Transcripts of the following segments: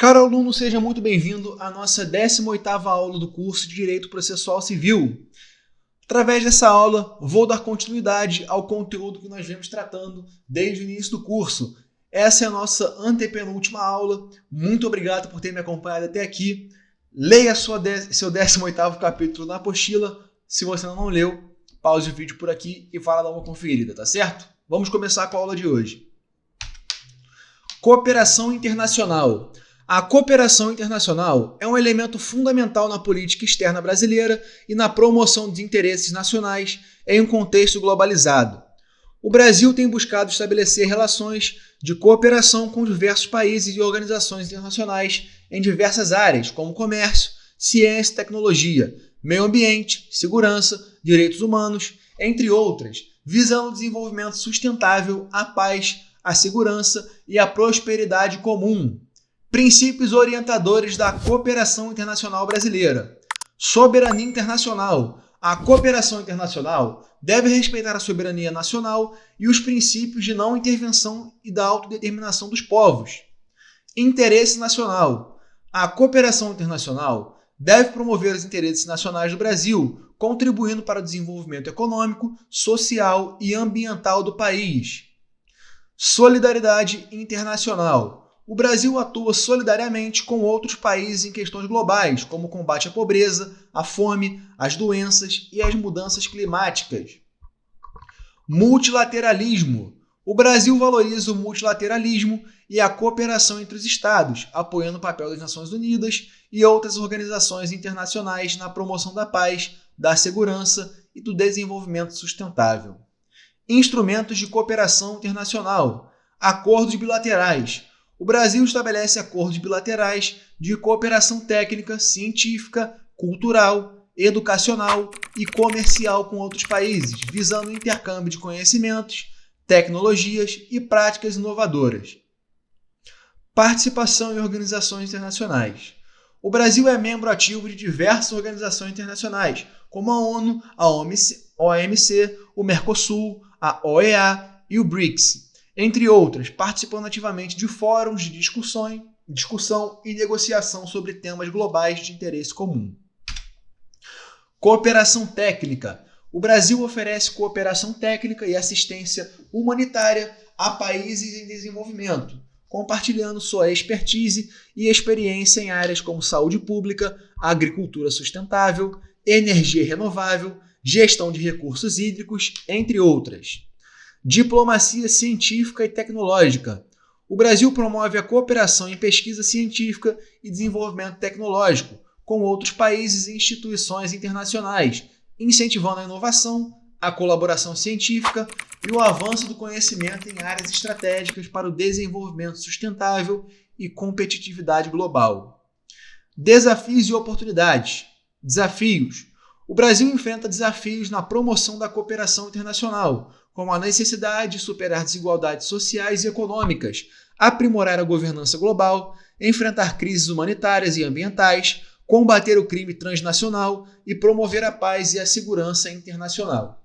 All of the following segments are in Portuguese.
Caro aluno, seja muito bem-vindo à nossa 18ª aula do curso de Direito Processual Civil. Através dessa aula, vou dar continuidade ao conteúdo que nós vemos tratando desde o início do curso. Essa é a nossa antepenúltima aula. Muito obrigado por ter me acompanhado até aqui. Leia seu 18º capítulo na apostila. Se você não leu, pause o vídeo por aqui e vá lá dar uma conferida, tá certo? Vamos começar com a aula de hoje. Cooperação internacional. A cooperação internacional é um elemento fundamental na política externa brasileira e na promoção dos interesses nacionais em um contexto globalizado. O Brasil tem buscado estabelecer relações de cooperação com diversos países e organizações internacionais em diversas áreas, como comércio, ciência e tecnologia, meio ambiente, segurança, direitos humanos, entre outras, visando o desenvolvimento sustentável, a paz, a segurança e a prosperidade comum. Princípios orientadores da cooperação internacional brasileira. Soberania internacional. A cooperação internacional deve respeitar a soberania nacional e os princípios de não intervenção e da autodeterminação dos povos. Interesse nacional. A cooperação internacional deve promover os interesses nacionais do Brasil, contribuindo para o desenvolvimento econômico, social e ambiental do país. Solidariedade internacional. O Brasil atua solidariamente com outros países em questões globais, como o combate à pobreza, à fome, às doenças e às mudanças climáticas. Multilateralismo. O Brasil valoriza o multilateralismo e a cooperação entre os Estados, apoiando o papel das Nações Unidas e outras organizações internacionais na promoção da paz, da segurança e do desenvolvimento sustentável. Instrumentos de cooperação internacional. Acordos bilaterais. O Brasil estabelece acordos bilaterais de cooperação técnica, científica, cultural, educacional e comercial com outros países, visando o intercâmbio de conhecimentos, tecnologias e práticas inovadoras. Participação em organizações internacionais. O Brasil é membro ativo de diversas organizações internacionais, como a ONU, a OMC, o Mercosul, a OEA e o BRICS, entre outras, participando ativamente de fóruns de discussão e negociação sobre temas globais de interesse comum. Cooperação técnica. O Brasil oferece cooperação técnica e assistência humanitária a países em desenvolvimento, compartilhando sua expertise e experiência em áreas como saúde pública, agricultura sustentável, energia renovável, gestão de recursos hídricos, entre outras. Diplomacia científica e tecnológica. O Brasil promove a cooperação em pesquisa científica e desenvolvimento tecnológico com outros países e instituições internacionais, incentivando a inovação, a colaboração científica e o avanço do conhecimento em áreas estratégicas para o desenvolvimento sustentável e competitividade global. Desafios e oportunidades. Desafios. O Brasil enfrenta desafios na promoção da cooperação internacional, como a necessidade de superar desigualdades sociais e econômicas, aprimorar a governança global, enfrentar crises humanitárias e ambientais, combater o crime transnacional e promover a paz e a segurança internacional.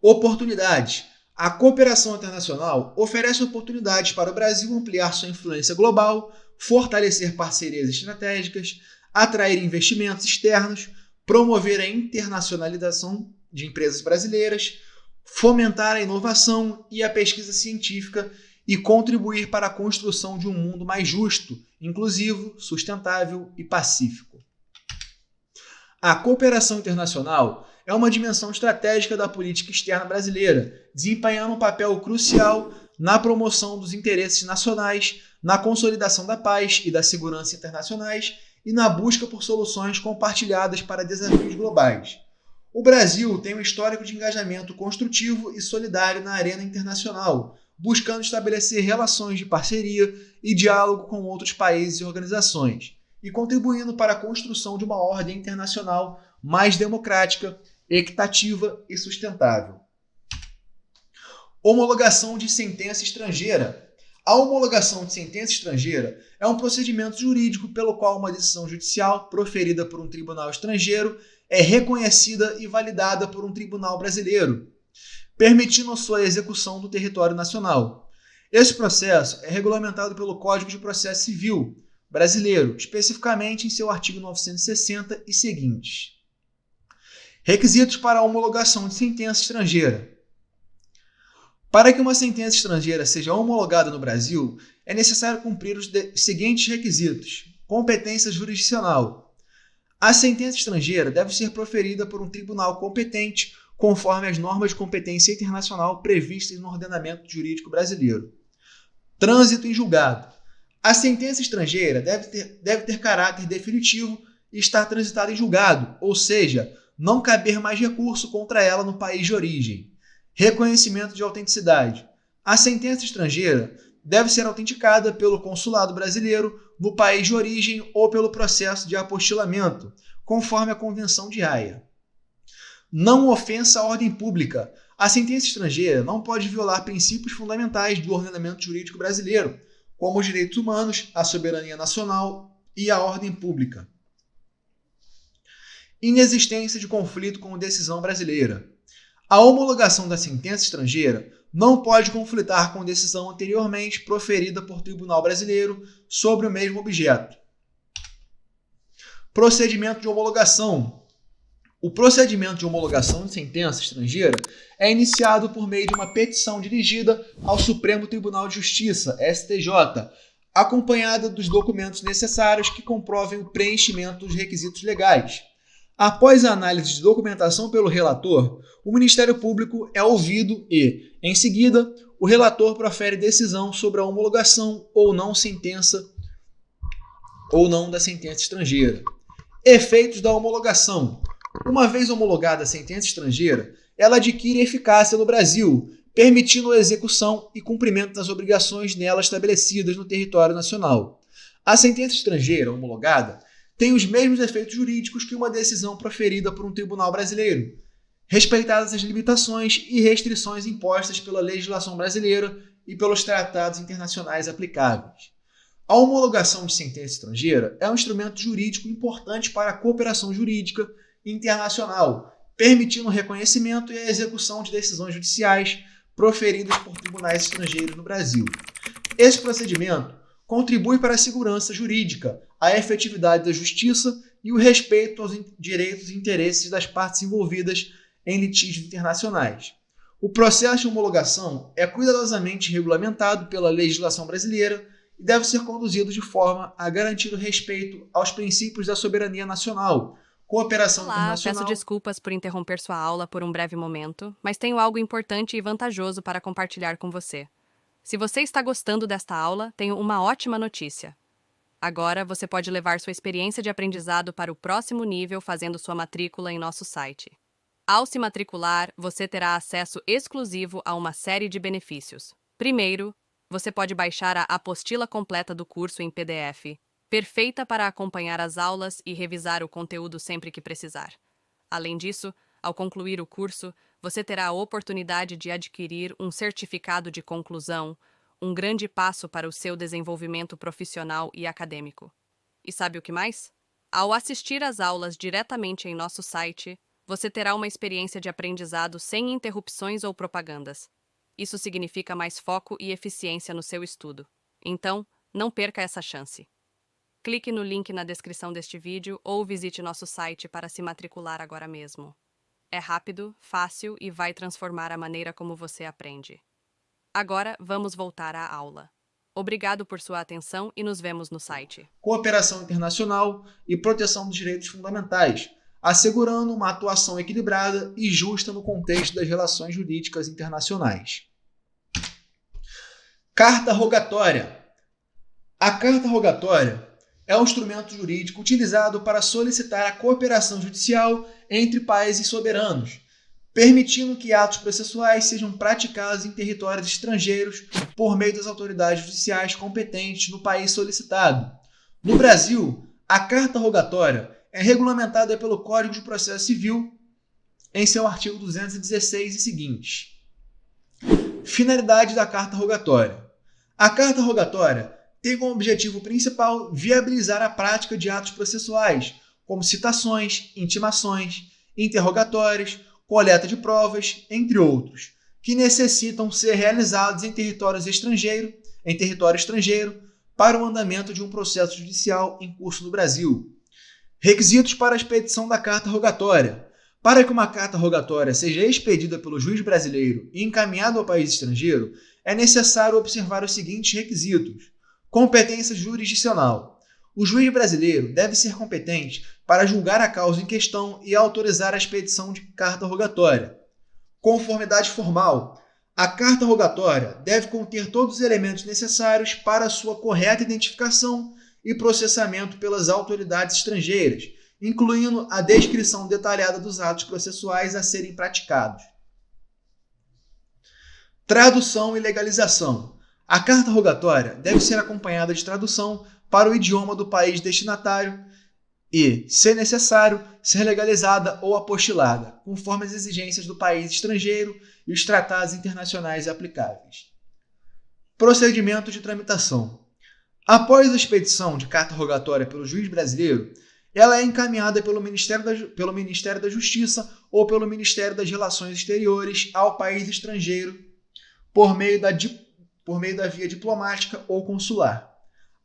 Oportunidades. A cooperação internacional oferece oportunidades para o Brasil ampliar sua influência global, fortalecer parcerias estratégicas, atrair investimentos externos, promover a internacionalização de empresas brasileiras, fomentar a inovação e a pesquisa científica e contribuir para a construção de um mundo mais justo, inclusivo, sustentável e pacífico. A cooperação internacional é uma dimensão estratégica da política externa brasileira, desempenhando um papel crucial na promoção dos interesses nacionais, na consolidação da paz e da segurança internacionais e na busca por soluções compartilhadas para desafios globais. O Brasil tem um histórico de engajamento construtivo e solidário na arena internacional, buscando estabelecer relações de parceria e diálogo com outros países e organizações, e contribuindo para a construção de uma ordem internacional mais democrática, equitativa e sustentável. Homologação de sentença estrangeira. A homologação de sentença estrangeira é um procedimento jurídico pelo qual uma decisão judicial proferida por um tribunal estrangeiro é reconhecida e validada por um tribunal brasileiro, permitindo a sua execução no território nacional. Esse processo é regulamentado pelo Código de Processo Civil, brasileiro, especificamente em seu artigo 960 e seguintes. Requisitos para a homologação de sentença estrangeira. Para que uma sentença estrangeira seja homologada no Brasil, é necessário cumprir os seguintes requisitos: competência jurisdicional. A sentença estrangeira deve ser proferida por um tribunal competente, conforme as normas de competência internacional previstas no ordenamento jurídico brasileiro. Trânsito em julgado. A sentença estrangeira deve ter caráter definitivo e estar transitada em julgado, ou seja, não caber mais recurso contra ela no país de origem. Reconhecimento de autenticidade. A sentença estrangeira deve ser autenticada pelo consulado brasileiro no país de origem ou pelo processo de apostilamento, conforme a Convenção de Haia. Não ofensa à ordem pública. A sentença estrangeira não pode violar princípios fundamentais do ordenamento jurídico brasileiro, como os direitos humanos, a soberania nacional e a ordem pública. Inexistência de conflito com decisão brasileira. A homologação da sentença estrangeira não pode conflitar com decisão anteriormente proferida por tribunal brasileiro sobre o mesmo objeto. Procedimento de homologação. O procedimento de homologação de sentença estrangeira é iniciado por meio de uma petição dirigida ao Supremo Tribunal de Justiça, STJ, acompanhada dos documentos necessários que comprovem o preenchimento dos requisitos legais. Após a análise de documentação pelo relator, o Ministério Público é ouvido e, em seguida, o relator profere decisão sobre a homologação ou não da sentença estrangeira. Efeitos da homologação. Uma vez homologada a sentença estrangeira, ela adquire eficácia no Brasil, permitindo a execução e cumprimento das obrigações nela estabelecidas no território nacional. A sentença estrangeira homologada tem os mesmos efeitos jurídicos que uma decisão proferida por um tribunal brasileiro, respeitadas as limitações e restrições impostas pela legislação brasileira e pelos tratados internacionais aplicáveis. A homologação de sentença estrangeira é um instrumento jurídico importante para a cooperação jurídica internacional, permitindo o reconhecimento e a execução de decisões judiciais proferidas por tribunais estrangeiros no Brasil. Esse procedimento contribui para a segurança jurídica, a efetividade da justiça e o respeito aos direitos e interesses das partes envolvidas em litígios internacionais. O processo de homologação é cuidadosamente regulamentado pela legislação brasileira e deve ser conduzido de forma a garantir o respeito aos princípios da soberania nacional, cooperação internacional. Peço desculpas por interromper sua aula por um breve momento, mas tenho algo importante e vantajoso para compartilhar com você. Se você está gostando desta aula, tenho uma ótima notícia. Agora você pode levar sua experiência de aprendizado para o próximo nível fazendo sua matrícula em nosso site. Ao se matricular, você terá acesso exclusivo a uma série de benefícios. Primeiro, você pode baixar a apostila completa do curso em PDF, perfeita para acompanhar as aulas e revisar o conteúdo sempre que precisar. Além disso, ao concluir o curso, você terá a oportunidade de adquirir um certificado de conclusão, um grande passo para o seu desenvolvimento profissional e acadêmico. E sabe o que mais? Ao assistir às aulas diretamente em nosso site, você terá uma experiência de aprendizado sem interrupções ou propagandas. Isso significa mais foco e eficiência no seu estudo. Então, não perca essa chance. Clique no link na descrição deste vídeo ou visite nosso site para se matricular agora mesmo. É rápido, fácil e vai transformar a maneira como você aprende. Agora, vamos voltar à aula. Obrigado por sua atenção e nos vemos no site. Cooperação internacional e proteção dos direitos fundamentais, assegurando uma atuação equilibrada e justa no contexto das relações jurídicas internacionais. Carta rogatória. A carta rogatória é um instrumento jurídico utilizado para solicitar a cooperação judicial entre países soberanos, permitindo que atos processuais sejam praticados em territórios estrangeiros por meio das autoridades judiciais competentes no país solicitado. No Brasil, a carta rogatória é regulamentada pelo Código de Processo Civil em seu artigo 216 e seguintes. Finalidade da carta rogatória. A carta rogatória tem como objetivo principal viabilizar a prática de atos processuais, como citações, intimações, interrogatórios, coleta de provas, entre outros, que necessitam ser realizados em território estrangeiro, para o andamento de um processo judicial em curso no Brasil. Requisitos para a expedição da carta rogatória. Para que uma carta rogatória seja expedida pelo juiz brasileiro e encaminhada ao país estrangeiro, é necessário observar os seguintes requisitos. Competência jurisdicional. O juiz brasileiro deve ser competente para julgar a causa em questão e autorizar a expedição de carta rogatória. Conformidade formal. A carta rogatória deve conter todos os elementos necessários para sua correta identificação e processamento pelas autoridades estrangeiras, incluindo a descrição detalhada dos atos processuais a serem praticados. Tradução e legalização. A carta rogatória deve ser acompanhada de tradução para o idioma do país destinatário e, se necessário, ser legalizada ou apostilada, conforme as exigências do país estrangeiro e os tratados internacionais aplicáveis. Procedimento de tramitação. Após a expedição de carta rogatória pelo juiz brasileiro, ela é encaminhada pelo Ministério da Justiça ou pelo Ministério das Relações Exteriores ao país estrangeiro por meio da via diplomática ou consular.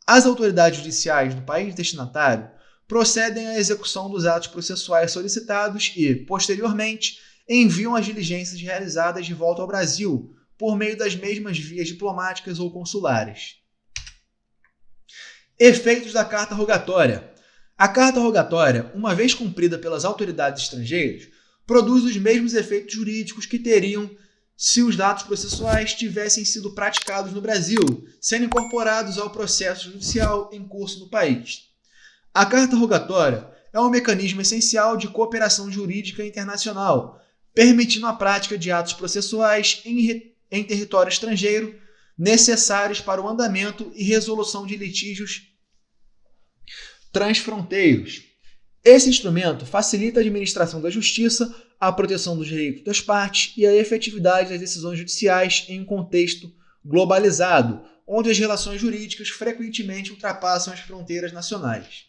As autoridades judiciais do país destinatário procedem à execução dos atos processuais solicitados e, posteriormente, enviam as diligências realizadas de volta ao Brasil por meio das mesmas vias diplomáticas ou consulares. Efeitos da carta rogatória. A carta rogatória, uma vez cumprida pelas autoridades estrangeiras, produz os mesmos efeitos jurídicos que teriam se os atos processuais tivessem sido praticados no Brasil, sendo incorporados ao processo judicial em curso no país. A carta rogatória é um mecanismo essencial de cooperação jurídica internacional, permitindo a prática de atos processuais em território estrangeiro necessários para o andamento e resolução de litígios transfronteiros. Esse instrumento facilita a administração da justiça, a proteção dos direitos das partes e a efetividade das decisões judiciais em um contexto globalizado, onde as relações jurídicas frequentemente ultrapassam as fronteiras nacionais.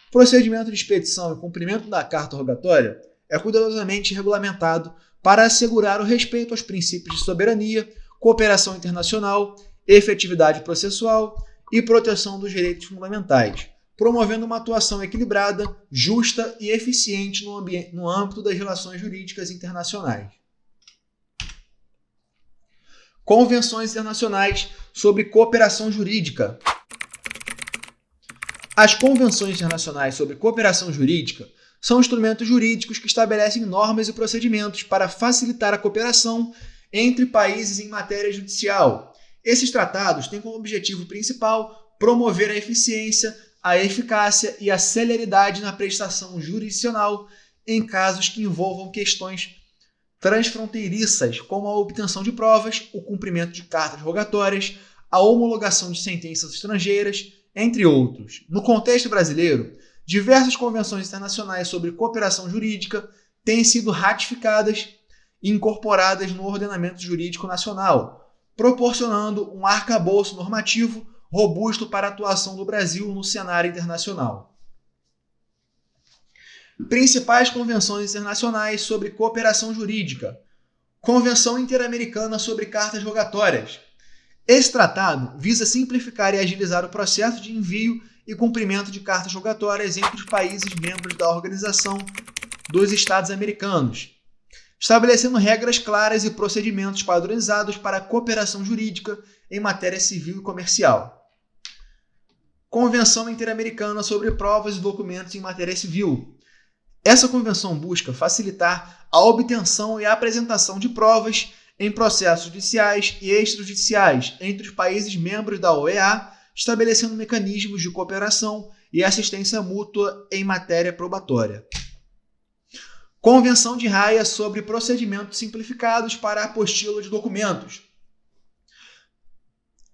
O procedimento de expedição e cumprimento da carta rogatória é cuidadosamente regulamentado para assegurar o respeito aos princípios de soberania, cooperação internacional, efetividade processual e proteção dos direitos fundamentais, promovendo uma atuação equilibrada, justa e eficiente no âmbito das relações jurídicas internacionais. Convenções internacionais sobre cooperação jurídica. As convenções internacionais sobre cooperação jurídica são instrumentos jurídicos que estabelecem normas e procedimentos para facilitar a cooperação entre países em matéria judicial. Esses tratados têm como objetivo principal promover a eficiência, a eficácia e a celeridade na prestação jurisdicional em casos que envolvam questões transfronteiriças, como a obtenção de provas, o cumprimento de cartas rogatórias, a homologação de sentenças estrangeiras, entre outros. No contexto brasileiro, diversas convenções internacionais sobre cooperação jurídica têm sido ratificadas e incorporadas no ordenamento jurídico nacional, proporcionando um arcabouço normativo robusto para a atuação do Brasil no cenário internacional. Principais convenções internacionais sobre cooperação jurídica. Convenção Interamericana sobre Cartas Rogatórias. Esse tratado visa simplificar e agilizar o processo de envio e cumprimento de cartas rogatórias entre os países membros da Organização dos Estados Americanos, estabelecendo regras claras e procedimentos padronizados para a cooperação jurídica em matéria civil e comercial. Convenção Interamericana sobre Provas e Documentos em Matéria Civil. Essa convenção busca facilitar a obtenção e a apresentação de provas em processos judiciais e extrajudiciais entre os países membros da OEA, estabelecendo mecanismos de cooperação e assistência mútua em matéria probatória. Convenção de Haia sobre procedimentos simplificados para a apostila de documentos.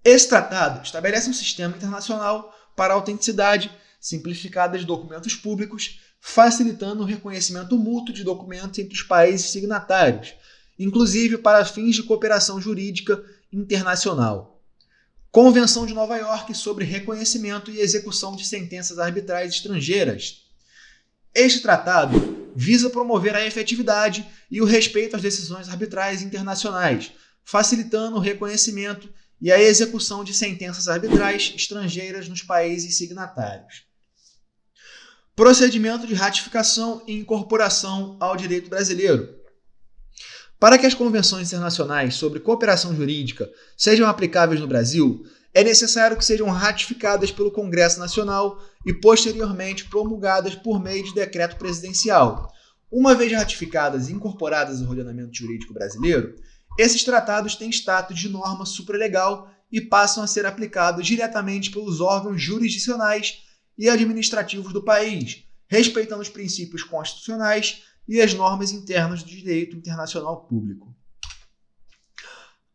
Esse tratado estabelece um sistema internacional para a autenticidade simplificada de documentos públicos, facilitando o reconhecimento mútuo de documentos entre os países signatários, inclusive para fins de cooperação jurídica internacional. Convenção de Nova York sobre reconhecimento e execução de sentenças arbitrais estrangeiras. Este tratado visa promover a efetividade e o respeito às decisões arbitrais internacionais, facilitando o reconhecimento e a execução de sentenças arbitrais estrangeiras nos países signatários. Procedimento de ratificação e incorporação ao direito brasileiro. Para que as convenções internacionais sobre cooperação jurídica sejam aplicáveis no Brasil, é necessário que sejam ratificadas pelo Congresso Nacional e posteriormente promulgadas por meio de decreto presidencial. Uma vez ratificadas e incorporadas ao ordenamento jurídico brasileiro, esses tratados têm status de norma supralegal e passam a ser aplicados diretamente pelos órgãos jurisdicionais e administrativos do país, respeitando os princípios constitucionais e as normas internas do direito internacional público.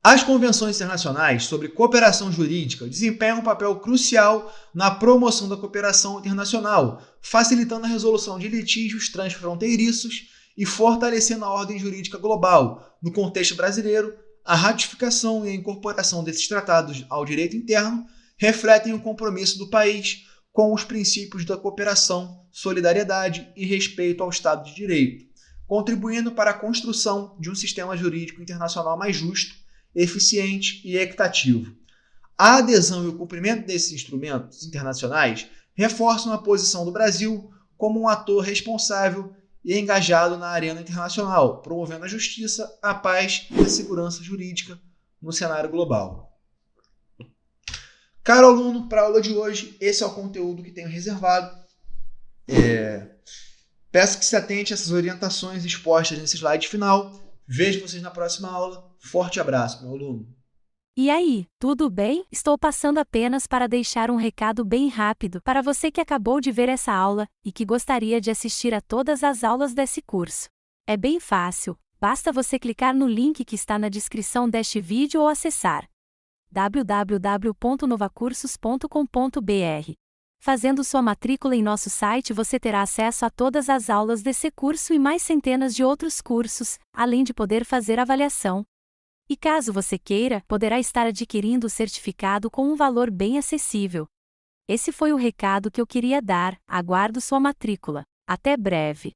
As convenções internacionais sobre cooperação jurídica desempenham um papel crucial na promoção da cooperação internacional, facilitando a resolução de litígios transfronteiriços e fortalecendo a ordem jurídica global. No contexto brasileiro, a ratificação e a incorporação desses tratados ao direito interno refletem o compromisso do país com os princípios da cooperação, solidariedade e respeito ao Estado de Direito, contribuindo para a construção de um sistema jurídico internacional mais justo, eficiente e equitativo. A adesão e o cumprimento desses instrumentos internacionais reforçam a posição do Brasil como um ator responsável e engajado na arena internacional, promovendo a justiça, a paz e a segurança jurídica no cenário global. Caro aluno, para a aula de hoje, esse é o conteúdo que tenho reservado. Peço que se atente a essas orientações expostas nesse slide final. Vejo vocês na próxima aula. Forte abraço, meu aluno. E aí, tudo bem? Estou passando apenas para deixar um recado bem rápido para você que acabou de ver essa aula e que gostaria de assistir a todas as aulas desse curso. É bem fácil, basta você clicar no link que está na descrição deste vídeo ou acessar www.novacursos.com.br. Fazendo sua matrícula em nosso site, você terá acesso a todas as aulas desse curso e mais centenas de outros cursos, além de poder fazer avaliação. E caso você queira, poderá estar adquirindo o certificado com um valor bem acessível. Esse foi o recado que eu queria dar. Aguardo sua matrícula. Até breve!